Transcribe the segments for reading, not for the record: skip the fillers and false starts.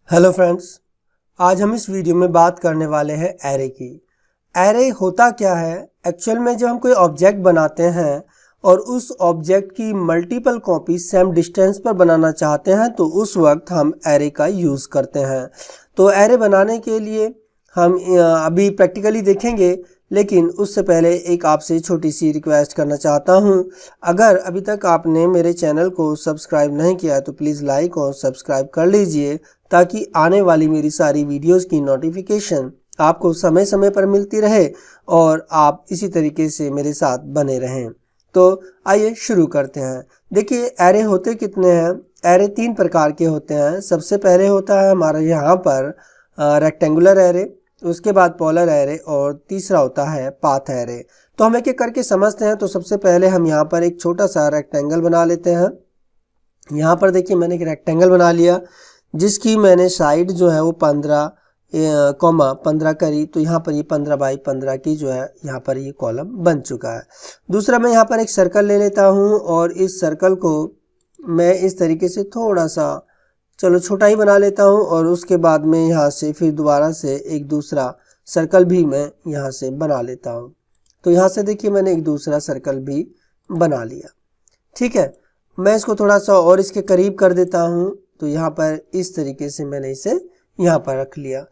Hello friends, आज हम इस वीडियो में बात करने वाले हैं एरे की। एरे होता क्या है? एक्चुअल में जब हम कोई ऑब्जेक्ट बनाते हैं और उस ऑब्जेक्ट की मल्टीपल कॉपी सेम डिस्टेंस पर बनाना चाहते हैं तो उस वक्त हम एरे का यूज़ करते हैं। तो एरे बनाने के लिए हम अभी प्रैक्टिकली देखेंगे, लेकिन उससे पहले एक आपसे छोटी सी रिक्वेस्ट करना चाहता हूं। अगर अभी तक आपने मेरे चैनल को सब्सक्राइब नहीं किया है तो प्लीज़ लाइक और सब्सक्राइब कर लीजिए, ताकि आने वाली मेरी सारी वीडियोस की नोटिफिकेशन आपको समय समय पर मिलती रहे और आप इसी तरीके से मेरे साथ बने रहें। तो आइए शुरू करते हैं। देखिए, एरे होते कितने हैं? एरे 3 प्रकार के होते हैं। सबसे पहले होता है हमारा यहाँ पर रेक्टेंगुलर एरे, उसके बाद पोलर एरे और तीसरा होता है पाथ एरे। तो हम एक एक करके समझते हैं। तो सबसे पहले हम यहाँ पर एक छोटा सा रेक्टेंगल बना लेते हैं। यहाँ पर देखिए, मैंने एक रेक्टेंगल बना लिया जिसकी मैंने साइड जो है वो 15 करी। तो यहाँ पर ये 15 बाई 15 की जो है यहाँ पर ये कॉलम बन चुका है। दूसरा, मैं यहाँ पर एक सर्कल ले लेता हूँ और इस सर्कल को मैं इस तरीके से थोड़ा सा छोटा ही बना लेता हूँ और उसके बाद में यहाँ से फिर दोबारा से एक दूसरा सर्कल भी मैं यहाँ से बना लेता हूँ। तो यहाँ से देखिए, मैंने एक दूसरा सर्कल भी बना लिया। ठीक है, मैं इसको थोड़ा सा और इसके करीब कर देता हूँ। तो यहाँ पर इस तरीके से मैंने इसे यहाँ पर रख लिया।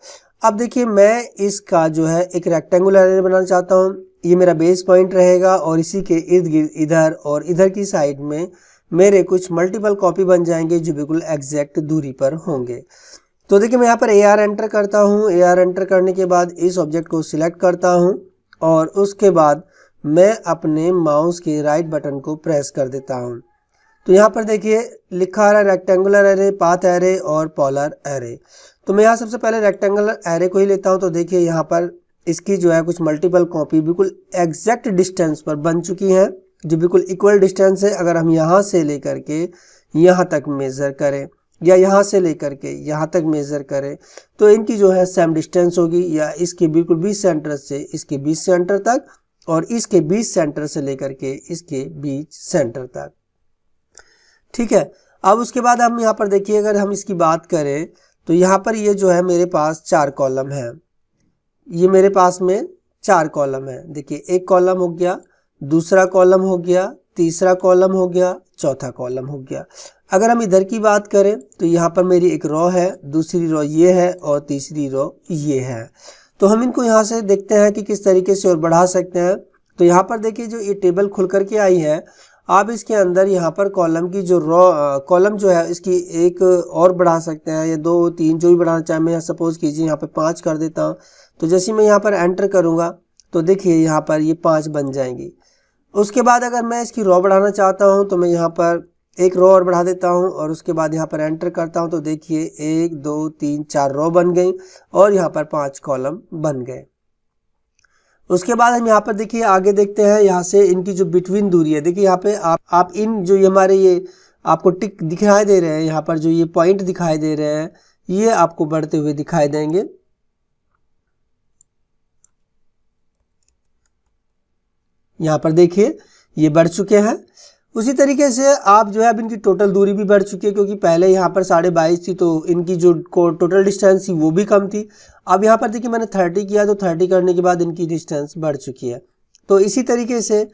अब देखिए, मैं इसका जो है एक रेक्टेंगुलर एरे बनाना चाहता हूँ। ये मेरा बेस पॉइंट रहेगा और इसी के इर्द गिर्द इधर और इधर की साइड में मेरे कुछ मल्टीपल कॉपी बन जाएंगे जो बिल्कुल एग्जैक्ट दूरी पर होंगे। तो देखिए, मैं यहाँ पर AR एंटर करता हूँ। AR एंटर करने के बाद इस ऑब्जेक्ट को सिलेक्ट करता हूँ और उसके बाद मैं अपने माउस के राइट बटन को प्रेस कर देता हूँ। तो यहाँ पर देखिए लिखा है रेक्टेंगुलर एरे, पाथ एरे और पोलर एरे। तो मैं यहाँ सबसे पहले रेक्टेंगुलर एरे को ही लेता हूँ। तो देखिए, यहाँ पर इसकी जो है कुछ मल्टीपल कॉपी बिल्कुल एग्जैक्ट डिस्टेंस पर बन चुकी हैं, जो बिल्कुल इक्वल डिस्टेंस है। अगर हम यहाँ से लेकर के यहाँ तक मेज़र करें या यहाँ से लेकर के यहाँ तक मेज़र करें तो इनकी जो है सेम डिस्टेंस होगी, या इसके बिल्कुल 20 सेंटर से इसके 20 सेंटर तक और इसके 20 सेंटर से लेकर के इसके 20 सेंटर तक। ठीक है, अब उसके बाद हम यहाँ पर देखिए, अगर हम इसकी बात करें तो यहाँ पर ये जो है मेरे पास 4 कॉलम है। ये मेरे पास में 4 कॉलम है। देखिए, एक कॉलम हो गया, दूसरा कॉलम हो गया, तीसरा कॉलम हो गया, चौथा कॉलम हो गया। अगर हम इधर की बात करें तो यहाँ पर मेरी एक रो है, दूसरी रो ये है और तीसरी रो ये है। तो हम इनको यहाँ से देखते हैं कि किस तरीके से और बढ़ा सकते हैं। तो यहाँ पर देखिए, जो ये टेबल खुल करके आई है, आप इसके अंदर यहाँ पर कॉलम की जो कॉलम जो है इसकी एक और बढ़ा सकते हैं, या 2 3 जो भी बढ़ाना चाहे। मैं सपोज कीजिए यहाँ पे 5 कर देता हूँ। तो जैसे मैं यहाँ पर एंटर करूँगा तो देखिए यहाँ पर ये 5 बन जाएंगी। उसके बाद अगर मैं इसकी रो बढ़ाना चाहता हूँ तो मैं यहाँ पर एक रो और बढ़ा देता हूँ और उसके बाद यहाँ पर एंटर करता हूँ। तो देखिए 1 2 3 4 रो बन गई और यहाँ पर 5 कॉलम बन गए। उसके बाद हम यहाँ पर देखिए आगे देखते हैं। यहाँ से इनकी जो बिटवीन दूरी है, देखिए यहाँ पे आप इन जो ये हमारे ये आपको टिक दिखाई दे रहे हैं, यहाँ पर जो ये पॉइंट दिखाई दे रहे हैं, ये आपको बढ़ते हुए दिखाई देंगे। यहाँ पर देखिए ये बढ़ चुके हैं। उसी तरीके से आप जो है अब इनकी टोटल दूरी भी बढ़ चुकी है, क्योंकि पहले यहाँ पर 22.5 थी तो इनकी जो टोटल डिस्टेंस थी वो भी कम थी। अब यहाँ पर देखिए मैंने 30 किया तो 30 करने के बाद इनकी डिस्टेंस बढ़ चुकी है। तो इसी तरीके से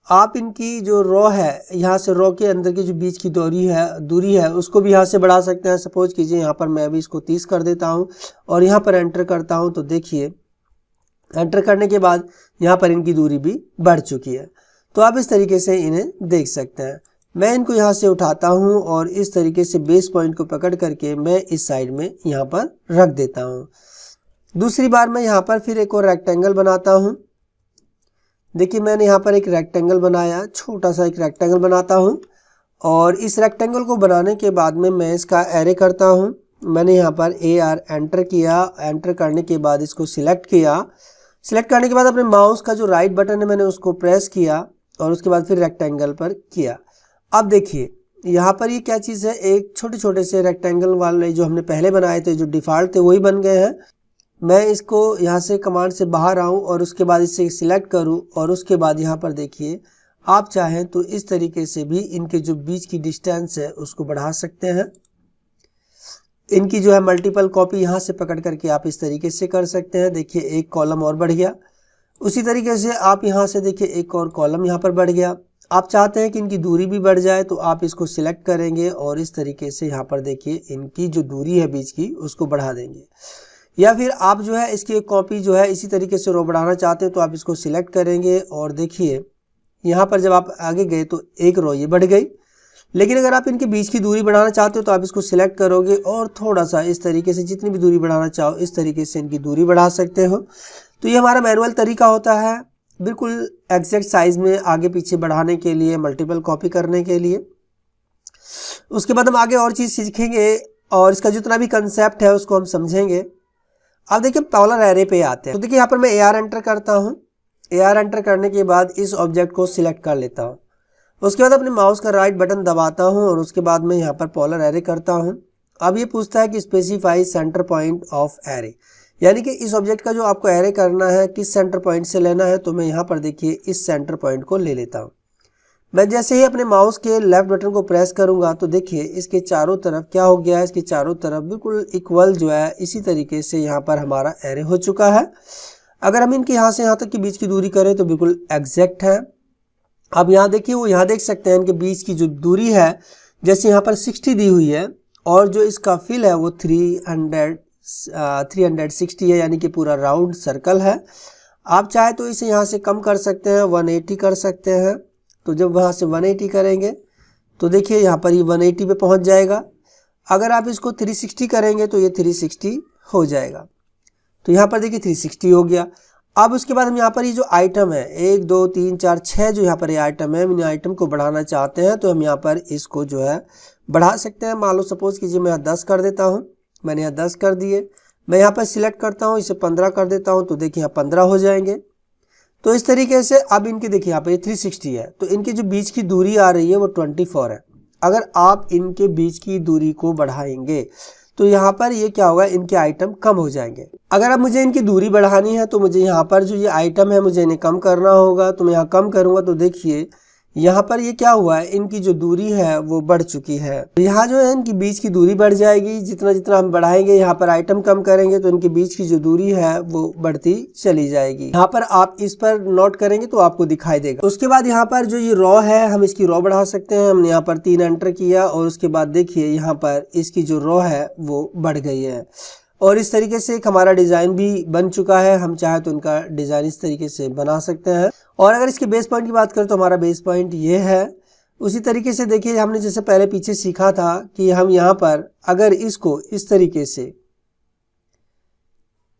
आप इनकी जो रो है, यहाँ से रो के अंदर की जो बीच की दूरी है उसको भी यहाँ से बढ़ा सकते हैं। सपोज कीजिए यहाँ पर मैं अभी इसको 30 कर देता हूँ और यहाँ पर एंटर करता हूँ। तो देखिए एंटर करने के बाद यहाँ पर इनकी दूरी भी बढ़ चुकी है। तो आप इस तरीके से इन्हें देख सकते हैं। मैं इनको यहाँ से उठाता हूँ और इस तरीके से बेस पॉइंट को पकड़ करके मैं इस साइड में यहाँ पर रख देता हूँ। दूसरी बार मैं यहाँ पर फिर एक और रेक्टेंगल बनाता हूँ। देखिए, मैंने यहाँ पर एक रेक्टेंगल बनाया, छोटा सा एक रेक्टेंगल बनाता हूँ और इस रेक्टेंगल को बनाने के बाद में मैं इसका एरे करता हूँ। मैंने यहाँ पर AR एंटर किया, एंटर करने के बाद इसको सिलेक्ट किया। सिलेक्ट करने के बाद अपने माउस का जो राइट बटन है मैंने उसको प्रेस किया और उसके बाद फिर रेक्टेंगल पर किया। अब देखिए यहाँ पर ये क्या चीज़ है, एक छोटे छोटे से रेक्टेंगल वाले जो हमने पहले बनाए थे, जो डिफ़ॉल्ट थे वही बन गए हैं। मैं इसको यहाँ से कमांड से बाहर आऊँ और उसके बाद इसे सिलेक्ट करूँ और उसके बाद यहाँ पर देखिए आप चाहें तो इस तरीके से भी इनके जो बीच की डिस्टेंस है उसको बढ़ा सकते हैं। इनकी जो है मल्टीपल कॉपी यहाँ से पकड़ करके आप इस तरीके से कर सकते हैं। देखिए एक कॉलम और बढ़ गया। उसी तरीके से आप यहाँ से देखिए एक और कॉलम यहाँ पर बढ़ गया। आप चाहते हैं कि इनकी दूरी भी बढ़ जाए तो आप इसको सिलेक्ट करेंगे और इस तरीके से यहाँ पर देखिए इनकी जो दूरी है बीच की उसको बढ़ा देंगे। या फिर आप जो है इसकी एक कॉपी जो है इसी तरीके से रो बढ़ाना चाहते हैं तो आप इसको सिलेक्ट करेंगे और देखिए यहाँ पर जब आप आगे गए तो एक रो ये बढ़ गई। लेकिन अगर आप इनके बीच की दूरी बढ़ाना चाहते हो तो आप इसको सिलेक्ट करोगे और थोड़ा सा इस तरीके से जितनी भी दूरी बढ़ाना चाहो इस तरीके से इनकी दूरी बढ़ा सकते हो। तो ये हमारा मैनुअल तरीका होता है बिल्कुल एग्जैक्ट साइज में आगे पीछे बढ़ाने के लिए, मल्टीपल कॉपी करने के लिए। उसके बाद हम आगे और चीज़ सीखेंगे और इसका जितना भी कंसेप्ट है उसको हम समझेंगे। अब देखिए पॉलर एरे पे आते हैं। तो देखिए यहाँ पर मैं AR एंटर करता हूँ। AR एंटर करने के बाद इस ऑब्जेक्ट को सिलेक्ट कर लेता हूँ। उसके बाद अपने माउस का राइट बटन दबाता हूँ और उसके बाद मैं यहाँ पर पॉलर एरे करता हूँ। अब ये पूछता है कि specify centre point of array, यानी कि इस ऑब्जेक्ट का जो आपको एरे करना है किस सेंटर पॉइंट से लेना है। तो मैं यहाँ पर देखिए इस सेंटर पॉइंट को ले लेता हूँ। मैं जैसे ही अपने माउस के लेफ्ट बटन को प्रेस करूँगा तो देखिए इसके चारों तरफ क्या हो गया है, इसके चारों तरफ बिल्कुल इक्वल जो है इसी तरीके से यहाँ पर हमारा एरे हो चुका है। अगर हम इनके यहाँ से यहाँ तक की बीच की दूरी करें तो बिल्कुल एग्जैक्ट है। अब यहाँ देखिए वो यहाँ देख सकते हैं इनके बीच की जो दूरी है जैसे यहाँ पर 60 दी हुई है और जो इसका फिल है वो 360 है, यानी कि पूरा राउंड सर्कल है। आप चाहे तो इसे यहाँ से कम कर सकते हैं, 180 कर सकते हैं। तो जब वहाँ से 180 करेंगे तो देखिए यहाँ पर ये 180 पे पहुँच जाएगा। अगर आप इसको 360 करेंगे तो ये 360 हो जाएगा। तो यहाँ पर देखिए 360 हो गया। अब उसके बाद हम यहाँ पर ये जो आइटम है 1 2 3 4 6 जो यहाँ पर ये आइटम है, इन आइटम को बढ़ाना चाहते हैं तो हम यहाँ पर इसको जो है बढ़ा सकते हैं। मान लो सपोज कीजिए मैं यहाँ 10 कर देता हूँ। मैंने यहाँ 10 कर दिए। मैं यहाँ पर सिलेक्ट करता हूँ, इसे 15 कर देता हूँ तो देखिए यहाँ 15 हो जाएंगे। तो इस तरीके से अब इनकी देखिए यहाँ पर ये 360 है तो इनकी जो बीच की दूरी आ रही है वो 24 है। अगर आप इनके बीच की दूरी को बढ़ाएंगे तो यहाँ पर ये क्या होगा, इनके आइटम कम हो जाएंगे। अगर अब मुझे इनकी दूरी बढ़ानी है तो मुझे यहाँ पर जो ये आइटम है मुझे इन्हें कम करना होगा। तो मैं यहाँ कम करूँगा तो देखिए यहाँ पर ये क्या हुआ है, इनकी जो दूरी है वो बढ़ चुकी है। यहाँ जो है इनकी बीच की दूरी बढ़ जाएगी। जितना जितना हम बढ़ाएंगे यहाँ पर आइटम कम करेंगे तो इनके बीच की जो दूरी है वो बढ़ती चली जाएगी। यहाँ पर आप इस पर नोट करेंगे तो आपको दिखाई देगा। उसके बाद यहाँ पर जो ये रॉ है हम इसकी रॉ बढ़ा सकते हैं। हमने यहाँ पर 3 एंटर किया और उसके बाद देखिए यहाँ पर इसकी जो रॉ है वो बढ़ गई है और इस तरीके से एक हमारा डिज़ाइन भी बन चुका है। हम चाहे तो इनका डिज़ाइन इस तरीके से बना सकते हैं। और अगर इसके बेस पॉइंट की बात करें तो हमारा बेस पॉइंट ये है। उसी तरीके से देखिए हमने जैसे पहले पीछे सीखा था कि हम यहाँ पर अगर इसको इस तरीके से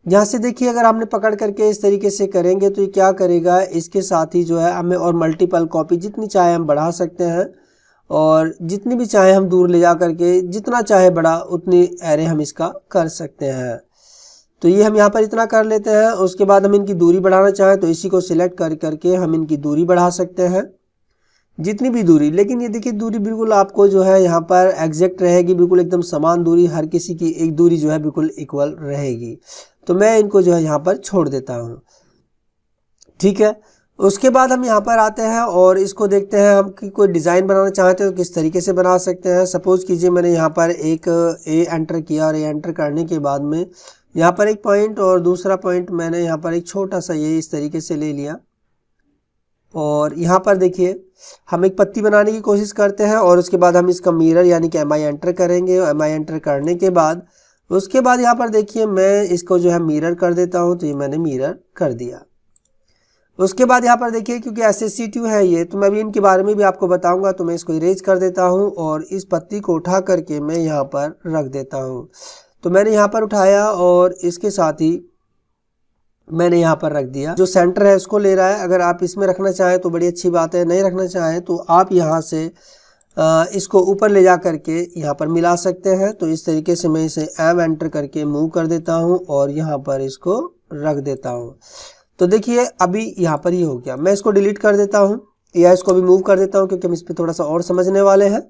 यहाँ से देखिए अगर हमने पकड़ करके इस तरीके से करेंगे तो ये क्या करेगा, इसके साथ ही जो है हमें और मल्टीपल कॉपी जितनी चाहे हम बढ़ा सकते हैं और जितनी भी चाहे हम दूर ले जा करके जितना चाहे बड़ा उतनी एरे हम इसका कर सकते हैं। तो ये हम यहाँ पर इतना कर लेते हैं। उसके बाद हम इनकी दूरी बढ़ाना चाहें तो इसी को सिलेक्ट करके हम इनकी दूरी बढ़ा सकते हैं जितनी भी दूरी। लेकिन ये देखिए दूरी बिल्कुल आपको जो है यहाँ पर एग्जैक्ट रहेगी, बिल्कुल एकदम समान दूरी, हर किसी की एक दूरी जो है बिल्कुल इक्वल रहेगी। तो मैं इनको जो है यहाँ पर छोड़ देता हूँ, ठीक है। उसके बाद हम यहाँ पर आते हैं और इसको देखते हैं हम कि कोई डिज़ाइन बनाना चाहते हैं तो किस तरीके से बना सकते हैं। सपोज़ कीजिए मैंने यहाँ पर एक ए एंटर किया और ए एंटर करने के बाद में यहाँ पर एक पॉइंट और दूसरा पॉइंट मैंने यहाँ पर एक छोटा सा ये इस तरीके से ले लिया और यहाँ पर देखिए हम एक पत्ती बनाने की कोशिश करते हैं और उसके बाद हम इसका मिरर यानी कि MI एंटर करेंगे। और MI एंटर करने के बाद उसके बाद यहाँ पर देखिए मैं इसको जो है मिरर कर देता हूँ। तो ये मैंने मिरर कर दिया। उसके बाद यहाँ पर देखिए क्योंकि SSC2 है ये तो मैं भी इनके बारे में भी आपको बताऊंगा तो मैं इसको इरेज कर देता हूँ और इस पत्ती को उठा करके मैं यहाँ पर रख देता हूँ। तो मैंने यहाँ पर उठाया और इसके साथ ही मैंने यहाँ पर रख दिया। जो सेंटर है इसको ले रहा है। अगर आप इसमें रखना चाहें तो बड़ी अच्छी बात है, नहीं रखना चाहें तो आप यहाँ से इसको ऊपर ले जा करके यहाँ पर मिला सकते हैं। तो इस तरीके से मैं इसे M एंटर करके मूव कर देता हूँ और यहाँ पर इसको रख देता हूँ। तो देखिए अभी यहाँ पर ये हो गया। मैं इसको डिलीट कर देता हूँ या इसको भी मूव कर देता हूँ क्योंकि हम इस पर थोड़ा सा और समझने वाले हैं।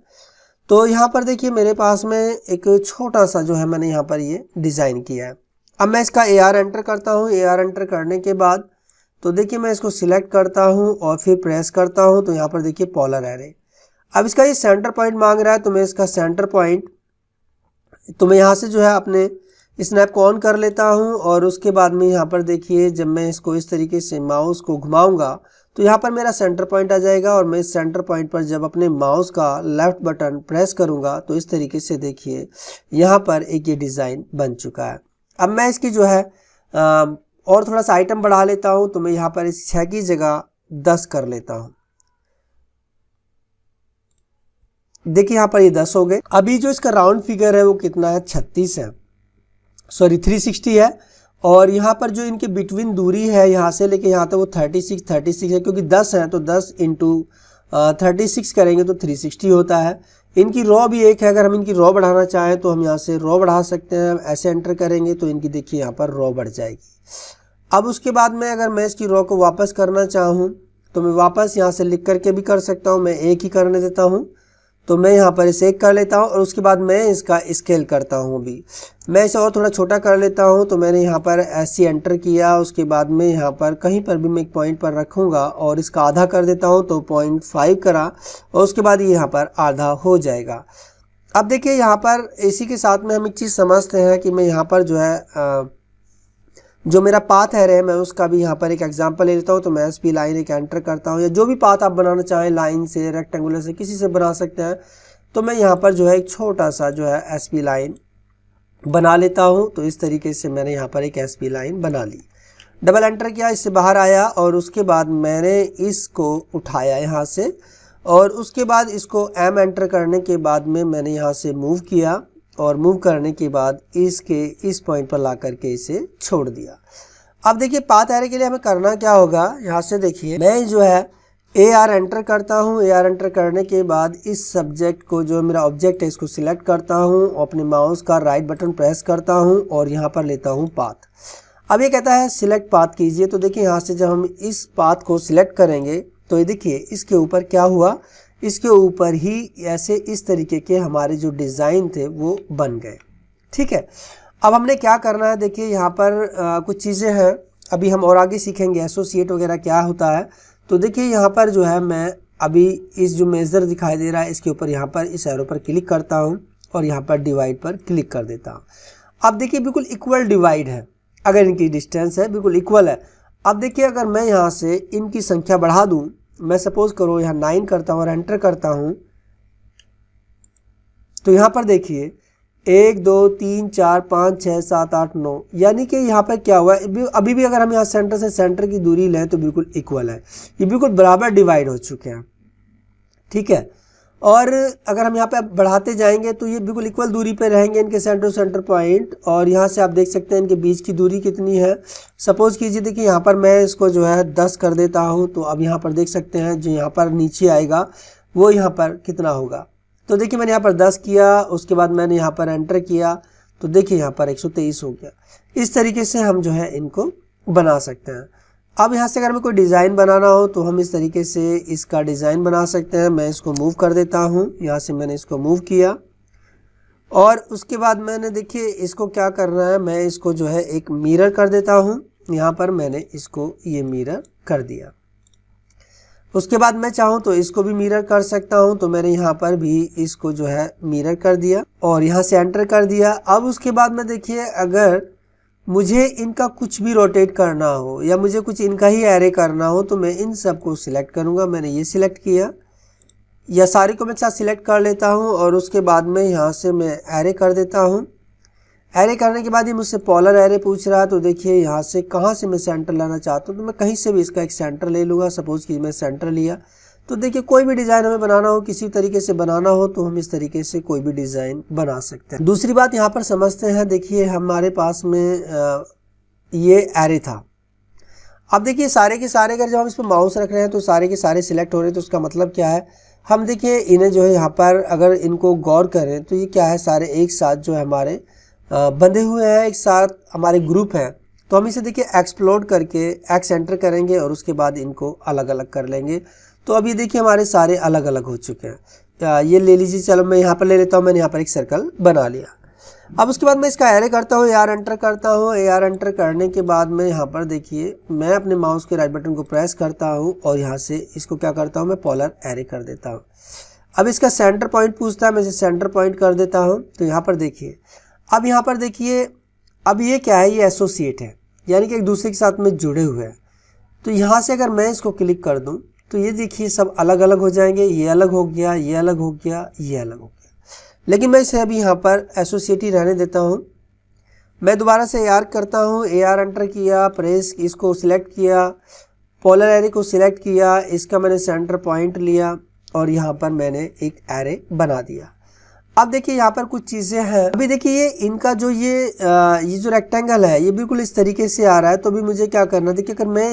तो यहाँ पर देखिए मेरे पास में एक छोटा सा जो है मैंने यहाँ पर ये डिज़ाइन किया है। अब मैं इसका AR एंटर करता हूँ। AR एंटर करने के बाद तो देखिए मैं इसको सिलेक्ट करता हूँ और फिर प्रेस करता हूँ तो यहाँ पर देखिए पॉलर एरे। अब इसका ये सेंटर पॉइंट मांग रहा है तो मैं इसका सेंटर पॉइंट तो मैं यहाँ से जो है अपने स्नैप को ऑन कर लेता हूँ और उसके बाद में यहाँ पर देखिए जब मैं इसको इस तरीके से माउस को घुमाऊंगा तो यहाँ पर मेरा सेंटर पॉइंट आ जाएगा और मैं इस सेंटर पॉइंट पर जब अपने माउस का लेफ्ट बटन प्रेस करूँगा तो इस तरीके से देखिए यहाँ पर एक ये डिज़ाइन बन चुका है। अब मैं इसकी जो है और थोड़ा सा आइटम बढ़ा लेता हूँ, तो मैं यहाँ पर इस 6 की जगह 10 कर लेता हूँ। देखिए यहाँ पर ये 10 हो गए। अभी जो इसका राउंड फिगर है वो कितना है, 36 है, सॉरी 360 है। और यहाँ पर जो इनके बिटवीन दूरी है यहाँ से लेके यहाँ तक वो 36 है, क्योंकि 10 है तो 10 इंटू 36 करेंगे तो 360 होता है। इनकी रॉ भी एक है, अगर हम इनकी रॉ बढ़ाना चाहें तो हम यहाँ से रॉ बढ़ा सकते हैं। ऐसे एंटर करेंगे तो इनकी देखिए यहाँ पर रॉ बढ़ जाएगी। अब उसके बाद में अगर मैं इसकी रॉ को वापस करना चाहूँ तो मैं वापस यहाँ से लिख करके भी कर सकता हूँ। मैं एक ही करने देता हूँ, तो मैं यहाँ पर इसे एक कर लेता हूँ और उसके बाद मैं इसका स्केल करता हूँ। अभी मैं इसे और थोड़ा छोटा कर लेता हूँ, तो मैंने यहाँ पर ऐसे एंटर किया। उसके बाद में यहाँ पर कहीं पर भी मैं एक पॉइंट पर रखूँगा और इसका आधा कर देता हूँ, तो 0.5 करा और उसके बाद ये यहाँ पर आधा हो जाएगा। अब देखिए यहाँ पर इसी के साथ में हम एक चीज़ समझते हैं कि मैं यहाँ पर जो है जो मेरा पाथ है मैं उसका भी यहाँ पर एक एग्जांपल ले लेता हूँ। तो मैं एसपी लाइन एक एंटर करता हूँ, या जो भी पाथ आप बनाना चाहें, लाइन से, रेक्टेंगुलर से, किसी से बना सकते हैं। तो मैं यहाँ पर जो है एक छोटा सा जो है एसपी लाइन बना लेता हूँ। तो इस तरीके से मैंने यहाँ पर एक एसपी लाइन बना ली, डबल एंटर किया, इससे बाहर आया और उसके बाद मैंने इसको उठाया यहाँ से और उसके बाद इसको एम एंटर करने के बाद में मैंने यहाँ से मूव किया और मूव करने के बाद इसके इस पॉइंट पर ला करके इसे छोड़ दिया। अब देखिए पाथ एरे के लिए हमें करना क्या होगा, यहाँ से देखिए मैं जो है AR एंटर करता हूँ। AR एंटर करने के बाद इस सब्जेक्ट को, जो मेरा ऑब्जेक्ट है, इसको सिलेक्ट करता हूँ, अपने माउस का राइट बटन प्रेस करता हूँ और यहाँ पर लेता हूँ पाथ। अब ये कहता है सिलेक्ट पाथ कीजिए। तो देखिए यहाँ से जब हम इस पाथ को सिलेक्ट करेंगे तो ये देखिए इसके ऊपर क्या हुआ, इसके ऊपर ही ऐसे इस तरीके के हमारे जो डिज़ाइन थे वो बन गए। ठीक है, अब हमने क्या करना है, देखिए यहाँ पर कुछ चीज़ें हैं, अभी हम और आगे सीखेंगे एसोसिएट वगैरह क्या होता है। तो देखिए यहाँ पर जो है मैं अभी इस जो मेज़र दिखाई दे रहा है इसके ऊपर यहाँ पर इस एरो पर क्लिक करता हूँ और यहाँ पर डिवाइड पर क्लिक कर देता हूँ। अब देखिए बिल्कुल इक्वल डिवाइड है, अगर इनकी डिस्टेंस है बिल्कुल इक्वल है। अब देखिए अगर मैं यहाँ से इनकी संख्या बढ़ा दूँ, मैं सपोज करो यहाँ 9 करता हूँ और एंटर करता हूँ, तो यहाँ पर देखिए 1 2 3 4 5 6 7 8 9, यानी कि यहाँ पर क्या हुआ, अभी भी अगर हम यहाँ सेंटर से सेंटर की दूरी लें तो बिल्कुल इक्वल है, ये बिल्कुल बराबर डिवाइड हो चुके हैं। ठीक है, और अगर हम यहाँ पे बढ़ाते जाएंगे तो ये बिल्कुल इक्वल दूरी पे रहेंगे इनके सेंटर टू सेंटर पॉइंट। और यहाँ से आप देख सकते हैं इनके बीच की दूरी कितनी है। सपोज कीजिए देखिए यहाँ पर मैं इसको जो है 10 कर देता हूँ, तो अब यहाँ पर देख सकते हैं जो यहाँ पर नीचे आएगा वो यहाँ पर कितना होगा। तो देखिए मैंने यहाँ पर 10 किया, उसके बाद मैंने यहाँ पर एंटर किया, तो देखिए यहाँ पर 123 हो गया। इस तरीके से हम जो है इनको बना सकते हैं। अब यहाँ से अगर हमें कोई डिज़ाइन बनाना हो तो हम इस तरीके से इसका डिज़ाइन बना सकते हैं। मैं इसको मूव कर देता हूँ, यहाँ से मैंने इसको मूव किया और उसके बाद मैंने देखिए इसको क्या करना है, मैं इसको जो है एक मिरर कर देता हूँ। यहाँ पर मैंने इसको ये मिरर कर दिया। उसके बाद मैं चाहूँ तो इसको भी मिरर कर सकता हूँ, तो मैंने यहाँ पर भी इसको जो है मिरर कर दिया और यहाँ से एंटर कर दिया। अब उसके बाद में देखिए अगर मुझे इनका कुछ भी रोटेट करना हो या मुझे कुछ इनका ही एरे करना हो तो मैं इन सब को सिलेक्ट करूँगा। मैंने ये सिलेक्ट किया या सारी को मैं साथ सिलेक्ट कर लेता हूँ और उसके बाद में यहाँ से मैं एरे कर देता हूँ। एरे करने के बाद ये मुझसे पॉलर एरे पूछ रहा है, तो देखिए यहाँ से कहाँ से मैं सेंटर लाना चाहता हूँ, तो मैं कहीं से भी इसका एक सेंटर ले लूँगा। सपोज कि मैं सेंटर लिया, तो देखिए कोई भी डिज़ाइन हमें बनाना हो, किसी तरीके से बनाना हो तो हम इस तरीके से कोई भी डिज़ाइन बना सकते हैं। दूसरी बात यहाँ पर समझते हैं, देखिए हमारे पास में ये एरे था। अब देखिए सारे के सारे अगर जब हम इस पर माउस रख रहे हैं तो सारे के सारे सिलेक्ट हो रहे हैं, तो उसका मतलब क्या है, हम देखिए इन्हें जो है यहाँ पर अगर इनको गौर करें तो ये क्या है, सारे एक साथ जो है हमारे बंधे हुए हैं, एक साथ हमारे ग्रुप हैं। तो हम इसे देखिए एक्सप्लोड करके एक्स एंटर करेंगे और उसके बाद इनको अलग अलग कर लेंगे। तो अभी देखिए हमारे सारे अलग अलग हो चुके हैं। ये ले लीजिए, चलो मैं यहाँ पर ले लेता हूँ, मैंने यहाँ पर एक सर्कल बना लिया। अब उसके बाद मैं इसका एरे करता हूँ, AR एंटर करता हूँ। AR एंटर करने के बाद में यहाँ पर देखिए मैं अपने माउस के राइट बटन को प्रेस करता हूँ और यहाँ से इसको क्या करता हूँ, मैं पॉलर एरे कर देता हूँ। अब इसका सेंटर पॉइंट पूछता है, मैं इसे सेंटर पॉइंट कर देता हूँ। तो यहाँ पर देखिए, अब यहाँ पर देखिए, अब ये क्या है, ये एसोसिएट है, यानी कि एक दूसरे के साथ में जुड़े हुए हैं। तो यहाँ से अगर मैं इसको क्लिक कर दूँ तो ये देखिए सब अलग अलग हो जाएंगे, ये अलग हो गया, ये अलग हो गया, ये अलग हो गया। लेकिन मैं इसे अभी यहाँ पर एसोसिएट ही रहने देता हूँ। मैं दोबारा से AR करता हूँ, AR एंटर किया, प्रेस इसको सिलेक्ट किया, पोलर एरे को सिलेक्ट किया, इसका मैंने सेंटर पॉइंट लिया और यहाँ पर मैंने एक एरे बना दिया। अब देखिए यहाँ पर कुछ चीज़ें हैं। अभी देखिए ये इनका जो ये जो रेक्टेंगल है ये बिल्कुल इस तरीके से आ रहा है। तो अभी मुझे क्या करना है, देखिए अगर मैं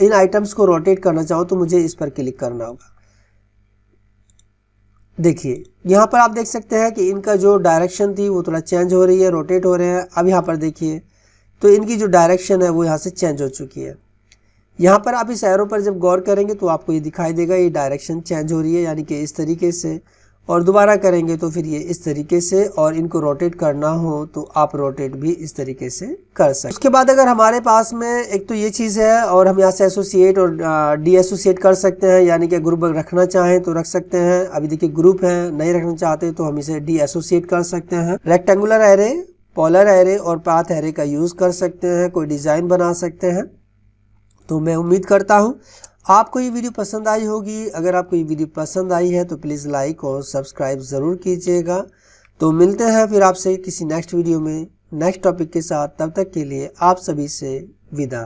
इन आइटम्स को रोटेट करना चाहूँ तो मुझे इस पर क्लिक करना होगा। देखिए यहाँ पर आप देख सकते हैं कि इनका जो डायरेक्शन थी वो थोड़ा चेंज हो रही है, रोटेट हो रहे हैं। अब यहाँ पर देखिए तो इनकी जो डायरेक्शन है वो यहाँ से चेंज हो चुकी है। यहाँ पर आप इस एरो पर जब गौर करेंगे तो आपको ये दिखाई देगा, ये डायरेक्शन चेंज हो रही है, यानी कि इस तरीके से। और दोबारा करेंगे तो फिर ये इस तरीके से, और इनको रोटेट करना हो तो आप रोटेट भी इस तरीके से कर सकते हैं। उसके बाद अगर हमारे पास में एक तो ये चीज़ है, और हम यहाँ से एसोसिएट और डी एसोसिएट कर सकते हैं, यानी कि ग्रुप रखना चाहें तो रख सकते हैं। अभी देखिए ग्रुप है, नहीं रखना चाहते तो हम इसे डी एसोसिएट कर सकते हैं। रेक्टेंगुलर एरे, पोलर एरे और पाथ एरे का यूज़ कर सकते हैं, कोई डिज़ाइन बना सकते हैं। तो मैं उम्मीद करता हूँ आपको ये वीडियो पसंद आई होगी। अगर आपको ये वीडियो पसंद आई है तो प्लीज़ लाइक और सब्सक्राइब ज़रूर कीजिएगा। तो मिलते हैं फिर आपसे किसी नेक्स्ट वीडियो में नेक्स्ट टॉपिक के साथ। तब तक के लिए आप सभी से विदा।